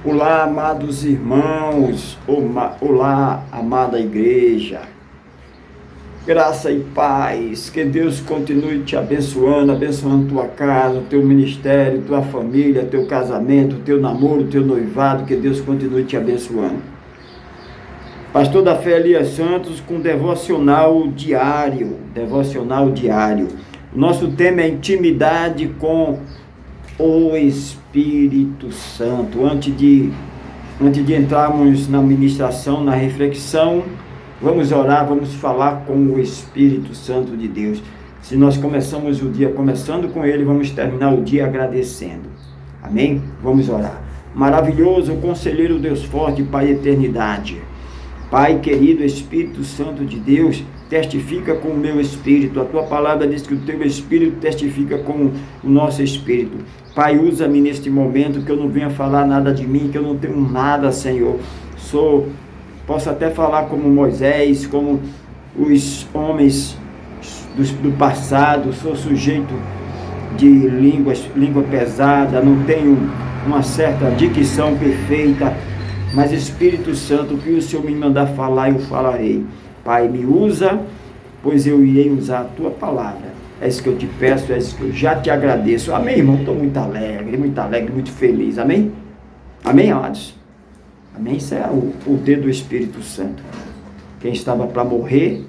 Olá, amados irmãos, olá, amada igreja, graça e paz, que Deus continue te abençoando tua casa, teu ministério, tua família, teu casamento, teu namoro, teu noivado, que Deus continue te abençoando. Pastor da Fé Elias Santos com devocional diário. Nosso tema é intimidade com o Espírito Santo. Antes de entrarmos na ministração, na reflexão, vamos orar, vamos falar com o Espírito Santo de Deus. Se nós começamos o dia começando com Ele, vamos terminar o dia agradecendo. Amém? Vamos orar. Maravilhoso, conselheiro Deus forte, Pai eternidade. Pai querido, Espírito Santo de Deus, testifica com o meu espírito. A tua palavra diz que o teu espírito testifica com o nosso espírito. Pai, usa-me neste momento, que eu não venha falar nada de mim, que eu não tenho nada, Senhor. Posso até falar como Moisés, como os homens do passado. Sou sujeito de língua pesada, não tenho uma certa dicção perfeita, mas Espírito Santo, o que o Senhor me mandar falar, eu falarei. Pai, me usa, pois eu irei usar a tua palavra. É isso que eu te peço, é isso que eu já te agradeço. Amém, irmão? Estou muito alegre, muito feliz. Amém? Amém, amados? Amém? Isso é o poder do Espírito Santo. Quem estava para morrer,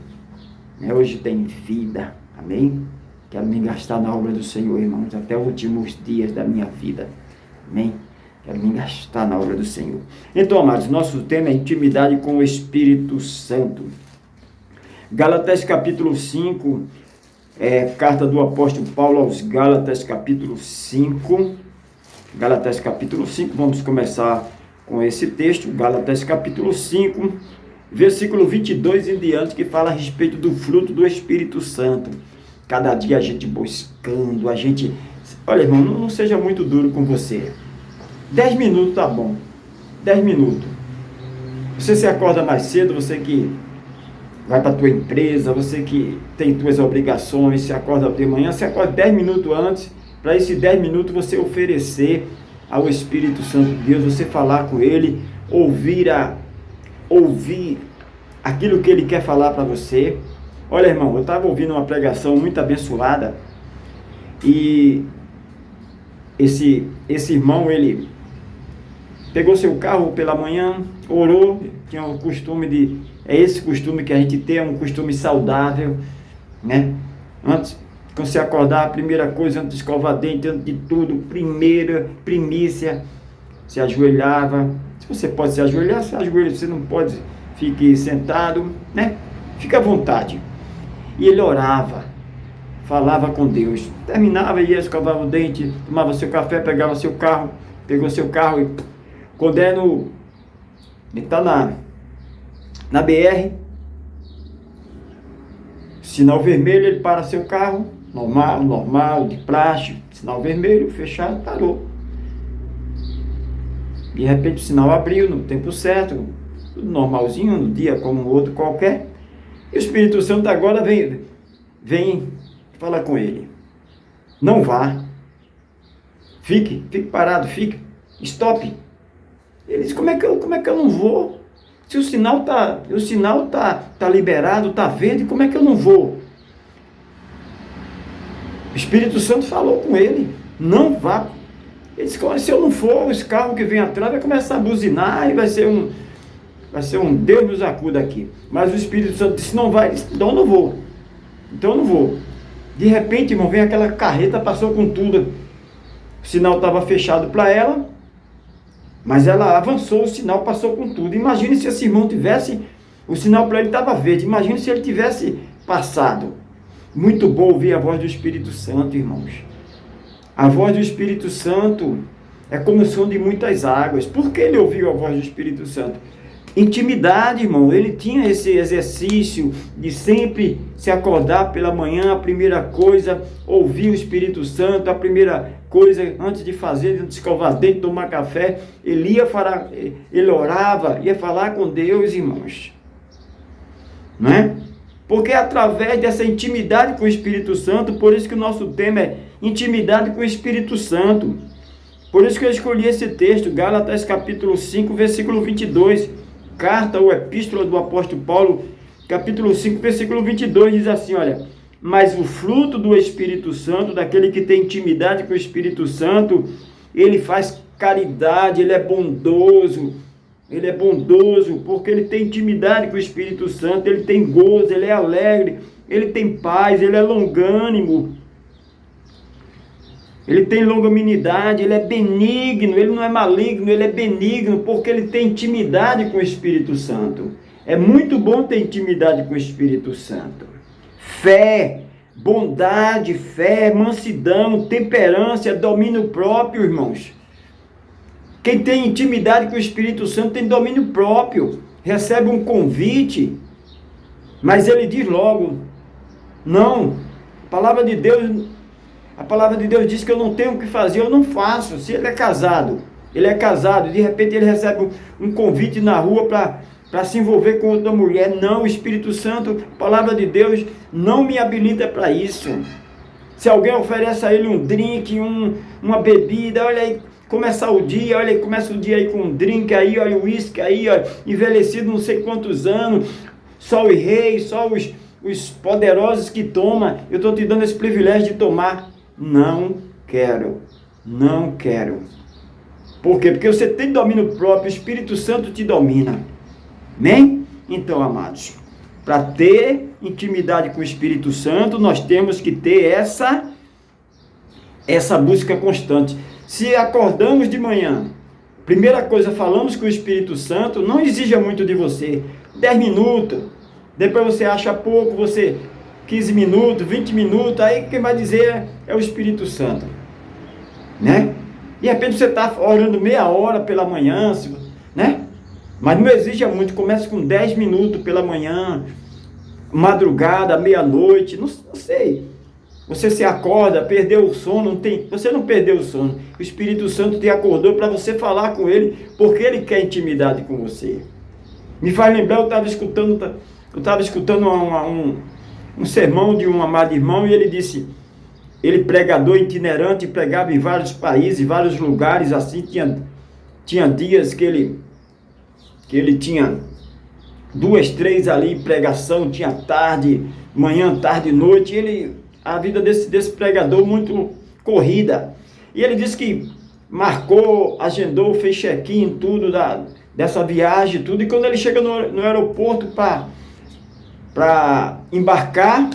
hoje tem vida. Amém? Quero me gastar na obra do Senhor, irmãos, até os últimos dias da minha vida. Amém? Quero me gastar na obra do Senhor. Então, amados, nosso tema é intimidade com o Espírito Santo. Gálatas capítulo 5, carta do apóstolo Paulo aos Gálatas capítulo 5. Gálatas capítulo 5, vamos começar com esse texto. Gálatas capítulo 5, versículo 22 em diante, que fala a respeito do fruto do Espírito Santo. Cada dia a gente buscando, Olha, irmão, não seja muito duro com você. 10 minutos tá bom. 10 minutos. Você se acorda mais cedo, você que vai para a tua empresa, você que tem tuas obrigações, se acorda de manhã, se acorda 10 minutos antes, para esses 10 minutos você oferecer ao Espírito Santo de Deus, você falar com Ele, ouvir aquilo que Ele quer falar para você. Olha, irmão, eu estava ouvindo uma pregação muito abençoada, e esse irmão, ele pegou seu carro pela manhã, orou, tinha o costume é esse costume que a gente tem, é um costume saudável, né? Antes, quando você acordar, a primeira coisa, antes de escovar dente, antes de tudo, primícia, se ajoelhava. Se você pode se ajoelhar, se ajoelha, se não pode, fique sentado, né? Fica à vontade. E ele orava, falava com Deus, terminava, ia, escovava o dente, tomava seu café, pegou seu carro e quando ele está na BR, sinal vermelho, ele para seu carro, normal, de plástico, sinal vermelho, fechado, parou. De repente o sinal abriu no tempo certo, tudo normalzinho, no dia como um outro qualquer, e o Espírito Santo agora vem falar com ele. Não vá, fique parado, stop. Ele disse, como é que eu não vou? Se o sinal tá liberado, tá verde, como é que eu não vou? O Espírito Santo falou com ele, não vá. Ele disse, se eu não for, os carros que vêm atrás vai começar a buzinar e vai ser um Deus nos acuda aqui. Mas o Espírito Santo disse, não vai, então eu não vou. De repente, irmão, vem aquela carreta, passou com tudo. O sinal estava fechado para ela, mas ela avançou, o sinal passou com tudo. Imagine se esse irmão tivesse, o sinal para ele estava verde, imagine se ele tivesse passado. Muito bom ouvir a voz do Espírito Santo, irmãos. A voz do Espírito Santo é como o som de muitas águas. Por que ele ouviu a voz do Espírito Santo? Intimidade, irmão. Ele tinha esse exercício de sempre se acordar pela manhã, a primeira coisa, ouvir o Espírito Santo, a primeira coisa, antes de escovar dente, tomar café, ele orava, ia falar com Deus, irmãos. Não é? Porque através dessa intimidade com o Espírito Santo, por isso que o nosso tema é intimidade com o Espírito Santo. Por isso que eu escolhi esse texto, Gálatas capítulo 5, versículo 22. Carta ou epístola do apóstolo Paulo, capítulo 5, versículo 22, diz assim, olha: mas o fruto do Espírito Santo, daquele que tem intimidade com o Espírito Santo, ele faz caridade, ele é bondoso, porque ele tem intimidade com o Espírito Santo, ele tem gozo, ele é alegre, ele tem paz, ele é longânimo, ele tem longanimidade, ele é benigno, ele não é maligno, ele é benigno, porque ele tem intimidade com o Espírito Santo. É muito bom ter intimidade com o Espírito Santo. Fé, bondade, fé, mansidão, temperança, domínio próprio, irmãos. Quem tem intimidade com o Espírito Santo tem domínio próprio, recebe um convite, mas ele diz logo, não, a palavra de Deus diz que eu não tenho o que fazer, eu não faço. Se ele é casado, de repente ele recebe um convite na rua para se envolver com outra mulher. Não, o Espírito Santo, a palavra de Deus não me habilita para isso. Se alguém oferece a ele um drink, uma bebida, olha aí, começa o dia aí com um drink aí, olha o uísque aí, olha, envelhecido não sei quantos anos, só os reis, só os poderosos que tomam, eu estou te dando esse privilégio de tomar. Não quero. Por quê? Porque você tem domínio próprio, o Espírito Santo te domina. Amém? Então, amados, para ter intimidade com o Espírito Santo, nós temos que ter essa busca constante. Se acordamos de manhã, primeira coisa, falamos com o Espírito Santo, não exija muito de você, 10 minutos, depois você acha pouco, 15 minutos, 20 minutos, aí quem vai dizer é o Espírito Santo, né? De repente você está orando meia hora pela manhã, né? Mas não exija muito, comece com 10 minutos pela manhã, madrugada, meia-noite, não sei. Você se acorda, perdeu o sono, você não perdeu o sono. O Espírito Santo te acordou para você falar com ele, porque ele quer intimidade com você. Me faz lembrar, eu estava escutando um sermão de um amado irmão, e ele disse, ele pregador itinerante, pregava em vários países, vários lugares, assim, tinha dias que ele tinha 2, 3 ali, pregação, tinha tarde, manhã, tarde, noite, a vida desse pregador muito corrida, e ele disse que marcou, agendou, fez check-in, tudo, dessa viagem, tudo, e quando ele chega no aeroporto para embarcar,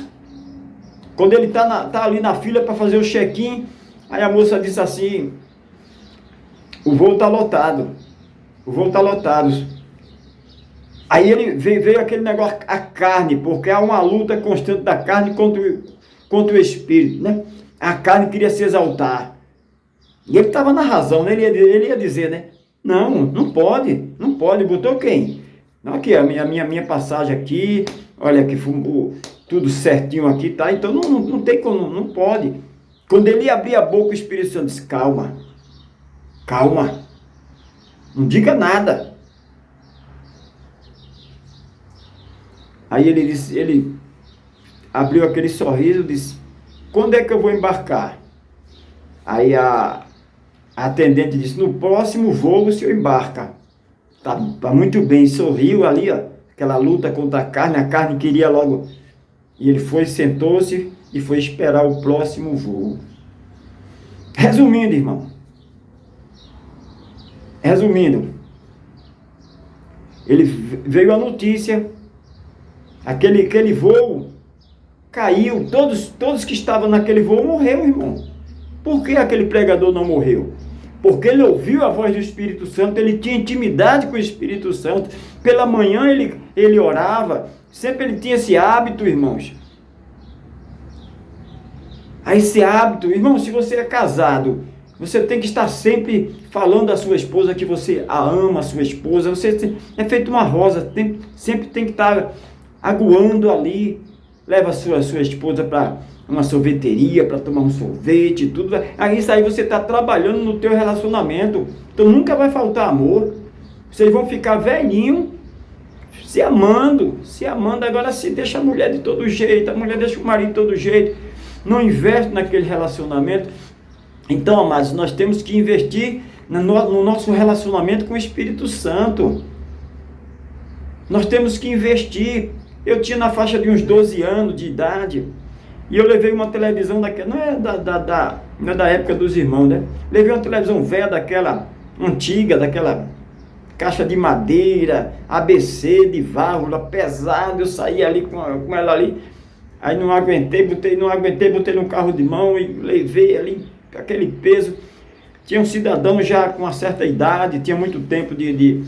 quando ele tá ali na fila para fazer o check-in, aí a moça disse assim, o voo está lotado. Aí ele veio aquele negócio, a carne, porque há uma luta constante da carne contra o espírito, né? A carne queria se exaltar. E ele estava na razão, né? Ele ia dizer, né? Não pode, botou quem? Não, aqui, a minha passagem aqui, olha aqui, tudo certinho aqui, tá? Então não tem como, não pode. Quando ele abria a boca, o Espírito Santo disse, calma, não diga nada. Aí ele abriu aquele sorriso e disse, quando é que eu vou embarcar? Aí a atendente disse, no próximo voo o senhor embarca. Tá muito bem, sorriu ali, ó, aquela luta contra a carne queria logo. E ele sentou-se e foi esperar o próximo voo. Resumindo, irmão. Ele veio a notícia, aquele voo caiu, todos que estavam naquele voo morreram, irmão. Por que aquele pregador não morreu? Porque ele ouviu a voz do Espírito Santo, ele tinha intimidade com o Espírito Santo. Pela manhã ele orava, sempre ele tinha esse hábito, irmãos. Esse hábito, irmão, se você é casado, você tem que estar sempre falando à sua esposa que você a ama, a sua esposa. Você é feito uma rosa, sempre tem que estar aguando ali. Leva a sua esposa para uma sorveteria, para tomar um sorvete, tudo. Isso aí você está trabalhando no teu relacionamento. Então nunca vai faltar amor. Vocês vão ficar velhinhos, se amando. Agora se deixa a mulher de todo jeito, a mulher deixa o marido de todo jeito, não investe naquele relacionamento. Então, amados, nós temos que investir no nosso relacionamento com o Espírito Santo. Nós temos que investir. Eu tinha na faixa de uns 12 anos de idade, e eu levei uma televisão daquela, não é da época dos irmãos, né? Levei uma televisão velha daquela, antiga, daquela caixa de madeira, ABC de válvula, pesado. Eu saí ali com ela ali, aí não aguentei, botei no carro de mão e levei ali aquele peso. Tinha um cidadão já com uma certa idade, tinha muito tempo de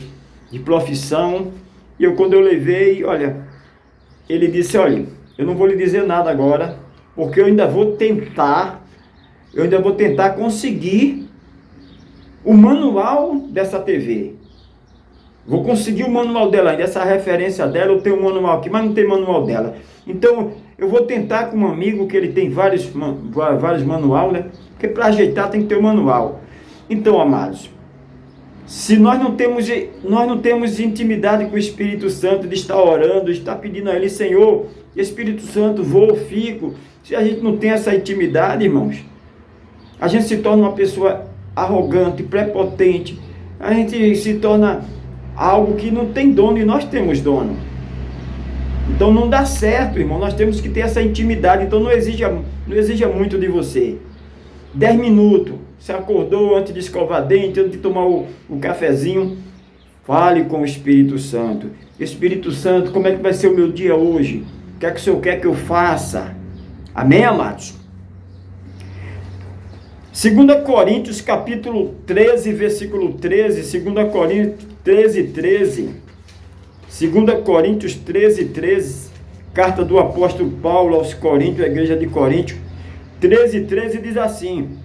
profissão, e quando eu levei, olha, ele disse: olha, eu não vou lhe dizer nada agora, porque eu ainda vou tentar conseguir o manual dessa TV. Vou conseguir o manual dela ainda, essa referência dela, eu tenho o manual aqui, mas não tem manual dela. Então, eu vou tentar com um amigo que ele tem vários manuais, né? Porque para ajeitar tem que ter o manual. Então, amados, se nós não temos intimidade com o Espírito Santo, de estar orando, de estar pedindo a Ele: Senhor, Espírito Santo, vou, fico. Se a gente não tem essa intimidade, irmãos, a gente se torna uma pessoa arrogante, prepotente, a gente se torna algo que não tem dono, e nós temos dono. Então não dá certo, irmão. Nós temos que ter essa intimidade. Então não exija muito de você. 10 minutos, você acordou, antes de escovar dente, antes de tomar o cafezinho, fale com o Espírito Santo. Espírito Santo, como é que vai ser o meu dia hoje? O que é que o Senhor quer que eu faça? Amém, amados? 2 Coríntios capítulo 13, versículo 13, 2 Coríntios 13, 13, 2 Coríntios 13, 13, carta do apóstolo Paulo aos Coríntios, a igreja de Corinto, 13, 13 diz assim: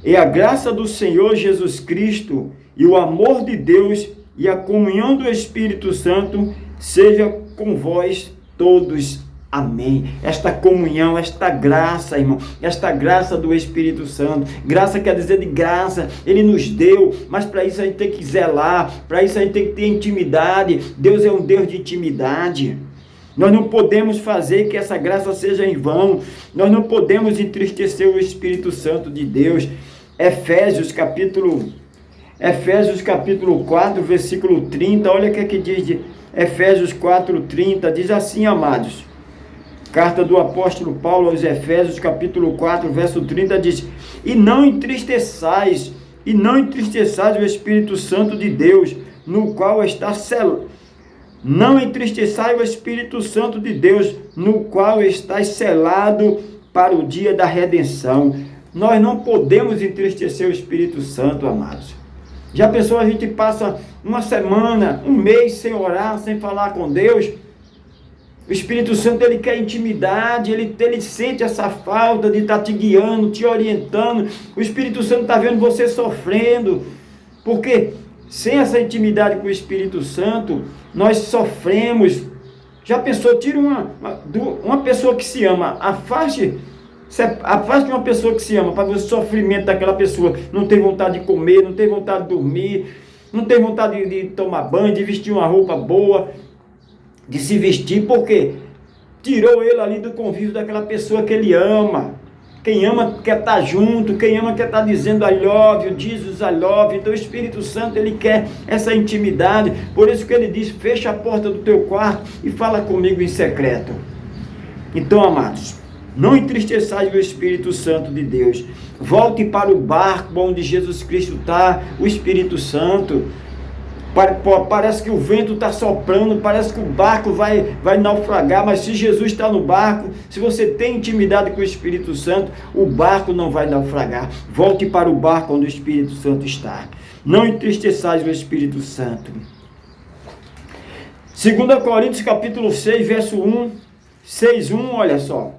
e a graça do Senhor Jesus Cristo, e o amor de Deus, e a comunhão do Espírito Santo, seja com vós todos. Amém. Esta comunhão, esta graça, irmão, esta graça do Espírito Santo, graça quer dizer de graça, Ele nos deu, mas para isso a gente tem que zelar, para isso a gente tem que ter intimidade. Deus é um Deus de intimidade. Nós não podemos fazer que essa graça seja em vão, nós não podemos entristecer o Espírito Santo de Deus. Efésios capítulo 4, versículo 30, olha o que é que diz de Efésios 4, 30, diz assim, amados. Carta do apóstolo Paulo aos Efésios, capítulo 4, verso 30, diz: e não entristeçais o Espírito Santo de Deus, no qual está selado. Não entristeçais o Espírito Santo de Deus, no qual está selado para o dia da redenção. Nós não podemos entristecer o Espírito Santo, amados. Já pensou, a gente passa uma semana, um mês sem orar, sem falar com Deus? O Espírito Santo, ele quer intimidade, ele sente essa falta de estar te guiando, te orientando. O Espírito Santo está vendo você sofrendo, porque sem essa intimidade com o Espírito Santo, nós sofremos. Já pensou, tira uma pessoa que se ama, afaste uma pessoa que se ama, para ver o sofrimento daquela pessoa. Não tem vontade de comer, não tem vontade de dormir, não tem vontade de tomar banho, de vestir uma roupa boa, de se vestir, porque tirou ele ali do convívio daquela pessoa que ele ama. Quem ama quer estar junto, quem ama quer estar dizendo I love you, Jesus I love you. Então o Espírito Santo, ele quer essa intimidade. Por isso que ele diz: fecha a porta do teu quarto e fala comigo em secreto. Então, amados, não entristeçais o Espírito Santo de Deus. Volte para o barco onde Jesus Cristo está, o Espírito Santo. Parece que o vento está soprando, parece que o barco vai naufragar, mas se Jesus está no barco, se você tem intimidade com o Espírito Santo, o barco não vai naufragar. Volte para o barco onde o Espírito Santo está. Não entristeçais o Espírito Santo. 2 Coríntios capítulo 6, verso 1, 6:1, olha só.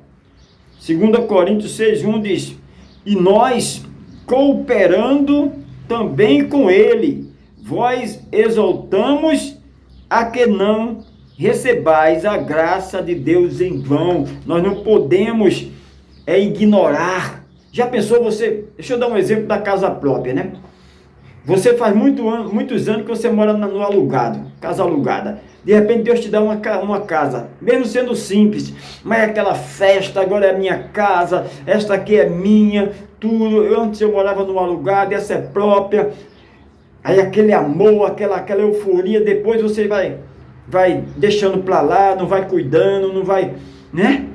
2 Coríntios 6:1 diz: e nós, cooperando também com ele, vós exaltamos a que não recebais a graça de Deus em vão. Nós não podemos ignorar. Já pensou você? Deixa eu dar um exemplo da casa própria, né? Você faz muitos anos que você mora no alugado, casa alugada. De repente Deus te dá uma casa, mesmo sendo simples, mas é aquela festa, agora é a minha casa, esta aqui é minha, tudo. Antes eu morava num alugado, essa é própria. Aí aquele amor, aquela euforia, depois você vai deixando para lá, não vai cuidando, não vai, né?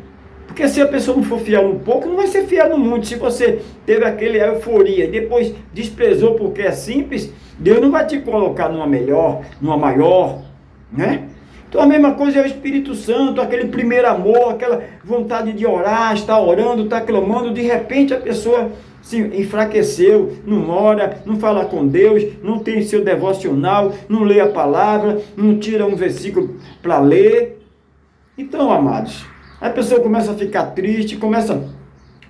Porque se a pessoa não for fiel um pouco, não vai ser fiel no muito. Se você teve aquela euforia e depois desprezou porque é simples, Deus não vai te colocar numa melhor, numa maior, né? Então a mesma coisa é o Espírito Santo, aquele primeiro amor, aquela vontade de orar, está orando, está clamando, de repente a pessoa se enfraqueceu, não ora, não fala com Deus, não tem seu devocional, não lê a palavra, não tira um versículo para ler. Então, amados, a pessoa começa a ficar triste, começa,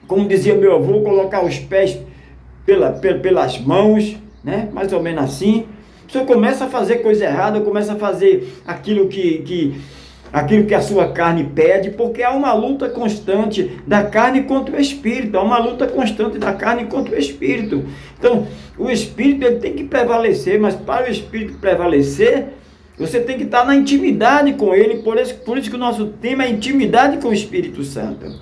como dizia meu avô, colocar os pés pelas mãos, né? Mais ou menos assim. A pessoa começa a fazer coisa errada, começa a fazer aquilo que a sua carne pede, porque há uma luta constante da carne contra o espírito, há uma luta constante da carne contra o espírito. Então, o espírito ele tem que prevalecer, mas para o espírito prevalecer, você tem que estar na intimidade com ele. Por isso que o nosso tema é intimidade com o Espírito Santo.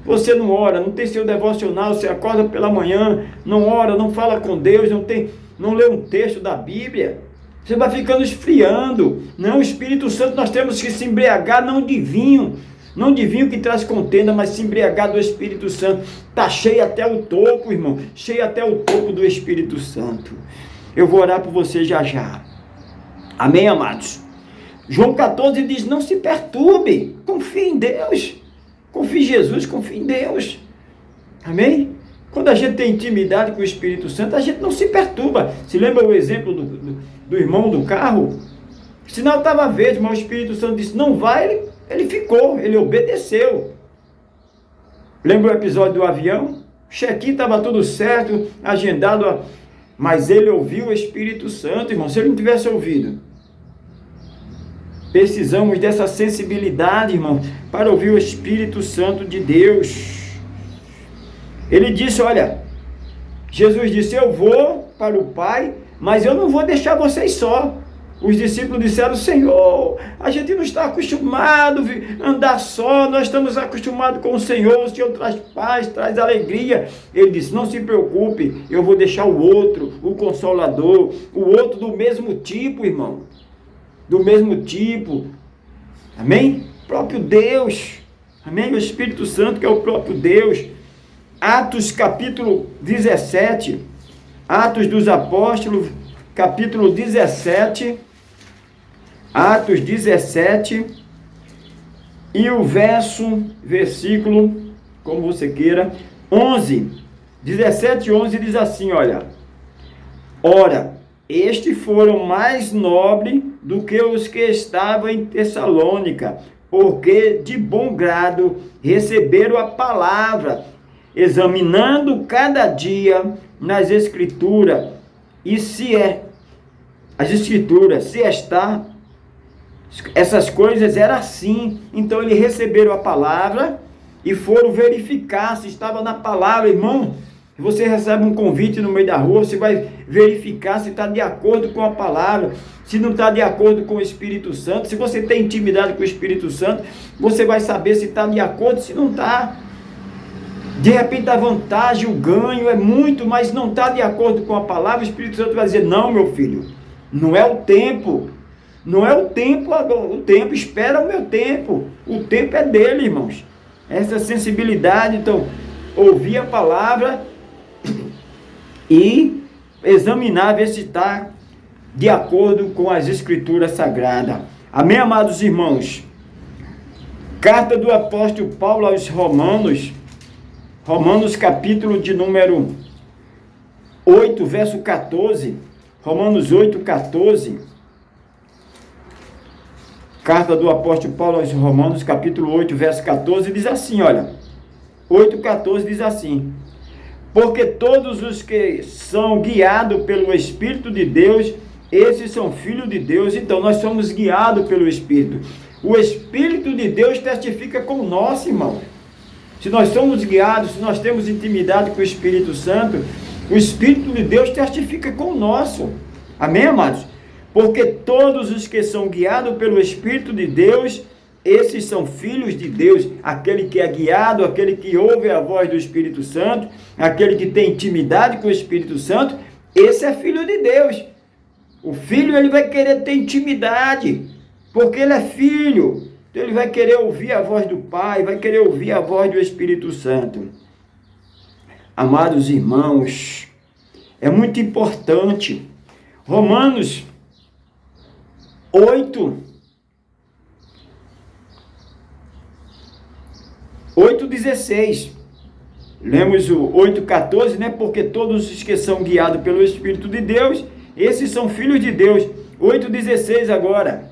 Você não ora, não tem seu devocional, você acorda pela manhã, não ora, não fala com Deus, não lê um texto da Bíblia, você vai ficando esfriando. Não, o Espírito Santo nós temos que se embriagar, não de vinho que traz contenda, mas se embriagar do Espírito Santo. Está cheio até o topo, irmão, cheio até o topo do Espírito Santo. Eu vou orar por você já já. Amém, amados? João 14 diz, não se perturbe, confie em Deus, confie em Jesus, confie em Deus. Amém? Quando a gente tem intimidade com o Espírito Santo, a gente não se perturba. Se lembra o exemplo do irmão do carro? O sinal estava verde, mas o Espírito Santo disse, não vai, ele ficou, ele obedeceu. Lembra o episódio do avião? O check-in estava tudo certo, agendado, mas ele ouviu o Espírito Santo, irmão. Se ele não tivesse ouvido, precisamos dessa sensibilidade, irmão, para ouvir o Espírito Santo de Deus. Ele disse, olha, Jesus disse, eu vou para o Pai, mas eu não vou deixar vocês só. Os discípulos disseram, Senhor, a gente não está acostumado a andar só, nós estamos acostumados com o Senhor traz paz, traz alegria. Ele disse, não se preocupe, eu vou deixar o outro, o Consolador, o outro do mesmo tipo, irmão, do mesmo tipo, amém? Próprio Deus, amém? O Espírito Santo que é o próprio Deus. Atos capítulo 17, Atos dos Apóstolos, capítulo 17, Atos 17, e o versículo, como você queira, 11, 17 e 11 diz assim, olha, ora, estes foram mais nobres do que os que estavam em Tessalônica, porque de bom grado receberam a palavra, examinando cada dia nas Escrituras, e essas coisas eram assim. Então eles receberam a palavra e foram verificar se estava na palavra, irmão. Você recebe um convite no meio da rua, você vai verificar se está de acordo com a palavra, se não está de acordo com o Espírito Santo. Se você tem intimidade com o Espírito Santo, você vai saber se está de acordo, se não está. De repente a vantagem, o ganho é muito, mas não está de acordo com a palavra. O Espírito Santo vai dizer, não, meu filho, não é o tempo, não é o tempo, espera o meu tempo, o tempo é dele, irmãos. Essa sensibilidade, então, ouvir a palavra e examinar, ver se está de acordo com as Escrituras Sagradas. Amém, amados irmãos? Carta do apóstolo Paulo aos Romanos, capítulo de número 8, verso 14, Romanos 8, 14, carta do apóstolo Paulo aos Romanos, capítulo 8, verso 14, diz assim, olha, 8, 14 diz assim, porque todos os que são guiados pelo Espírito de Deus, esses são filhos de Deus. Então nós somos guiados pelo Espírito. O Espírito de Deus testifica com o nosso, irmão. Se nós somos guiados, se nós temos intimidade com o Espírito Santo, o Espírito de Deus testifica com o nosso. Amém, amados? Porque todos os que são guiados pelo Espírito de Deus, esses são filhos de Deus. Aquele que é guiado, aquele que ouve a voz do Espírito Santo, aquele que tem intimidade com o Espírito Santo, esse é filho de Deus. O filho, ele vai querer ter intimidade, porque ele é filho. Então ele vai querer ouvir a voz do Pai, vai querer ouvir a voz do Espírito Santo. Amados irmãos, é muito importante. Romanos 8:16. Lemos o 8:14, né? Porque todos os que são guiados pelo Espírito de Deus, esses são filhos de Deus. 8:16 agora.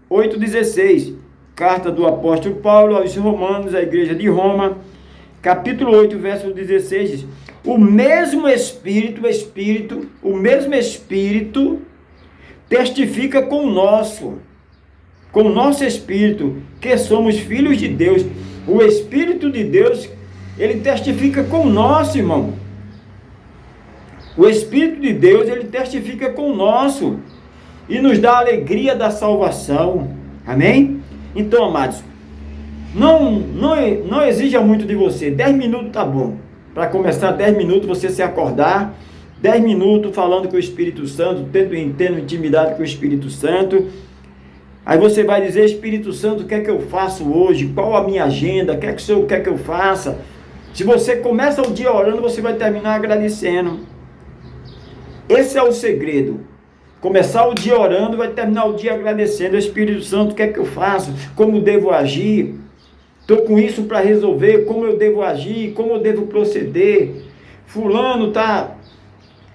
8:16. Carta do apóstolo Paulo aos Romanos, à igreja de Roma, capítulo 8, verso 16, diz: o mesmo Espírito testifica com o nosso Espírito, que somos filhos de Deus. O Espírito de Deus, ele testifica com o nosso, irmão. O Espírito de Deus, ele testifica com o nosso e nos dá a alegria da salvação. Amém? Então, amados, não exija muito de você. 10 minutos tá bom. Para começar, 10 minutos você se acordar, 10 minutos falando com o Espírito Santo, tendo intimidade com o Espírito Santo. Aí você vai dizer: Espírito Santo, o que é que eu faço hoje? Qual a minha agenda? O que é que o Senhor quer que eu faça? Se você começa o dia orando, você vai terminar agradecendo. Esse é o segredo. Começar o dia orando, vai terminar o dia agradecendo. Espírito Santo, o que é que eu faço? Como devo agir? Estou com isso para resolver. Como eu devo agir? Como eu devo proceder? Fulano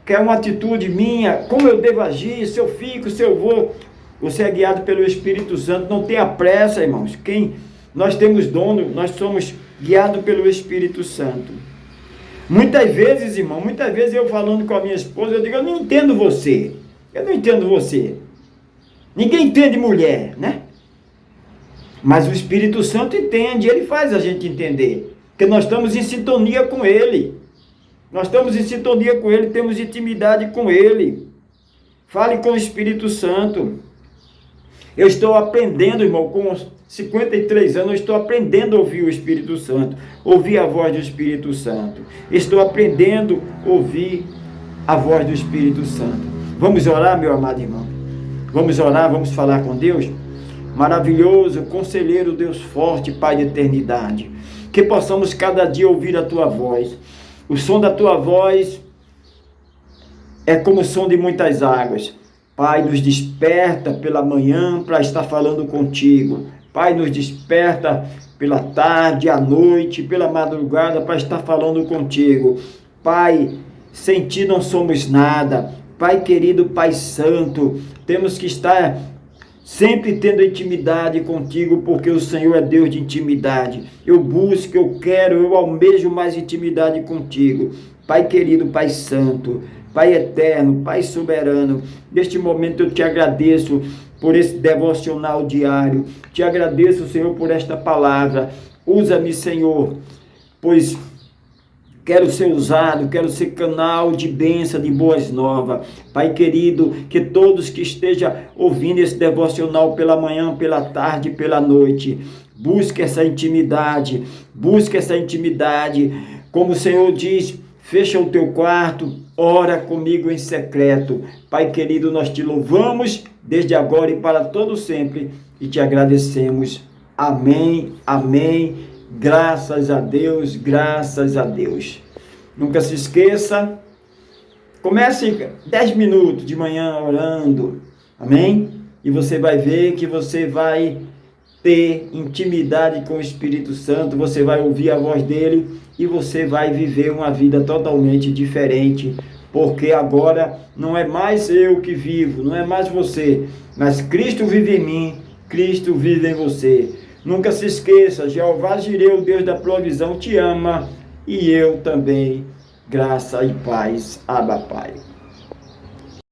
quer uma atitude minha. Como eu devo agir? Se eu fico, se eu vou. Você é guiado pelo Espírito Santo. Não tenha pressa, irmãos. Nós temos dono, nós somos guiados pelo Espírito Santo. Muitas vezes, irmão, eu falando com a minha esposa, eu digo: eu não entendo você. Eu não entendo você. Ninguém entende mulher, né? Mas o Espírito Santo entende, ele faz a gente entender. Porque nós estamos em sintonia com ele. Nós estamos em sintonia com ele, temos intimidade com ele. Fale com o Espírito Santo. Eu estou aprendendo, irmão, com 53 anos, eu estou aprendendo a ouvir o Espírito Santo. Ouvir a voz do Espírito Santo. Estou aprendendo a ouvir a voz do Espírito Santo. Vamos orar, meu amado irmão? Vamos orar, vamos falar com Deus? Maravilhoso, conselheiro, Deus forte, Pai de eternidade. Que possamos cada dia ouvir a Tua voz. O som da Tua voz é como o som de muitas águas. Pai, nos desperta pela manhã para estar falando contigo. Pai, nos desperta pela tarde, à noite, pela madrugada para estar falando contigo. Pai, sem Ti não somos nada. Pai querido, Pai santo, temos que estar sempre tendo intimidade contigo, porque o Senhor é Deus de intimidade. Eu busco, eu quero, eu almejo mais intimidade contigo. Pai querido, Pai santo, Pai eterno, Pai soberano, neste momento eu te agradeço por esse devocional diário. Te agradeço, Senhor, por esta palavra. Usa-me, Senhor, pois quero ser usado, quero ser canal de bênção, de boas novas. Pai querido, que todos que estejam ouvindo esse devocional pela manhã, pela tarde, pela noite, busque essa intimidade, como o Senhor diz: fecha o teu quarto, ora comigo em secreto. Pai querido, nós te louvamos desde agora e para todo sempre e te agradecemos. Amém, amém. Graças a Deus, graças a Deus. Nunca se esqueça, comece 10 minutos de manhã orando, amém? E você vai ver que você vai ter intimidade com o Espírito Santo, você vai ouvir a voz dele e você vai viver uma vida totalmente diferente, porque agora não é mais eu que vivo, não é mais você, mas Cristo vive em mim, Cristo vive em você. Nunca se esqueça, Jeová Jireh, o Deus da provisão, te ama, e eu também. Graça e paz. Abba, Pai.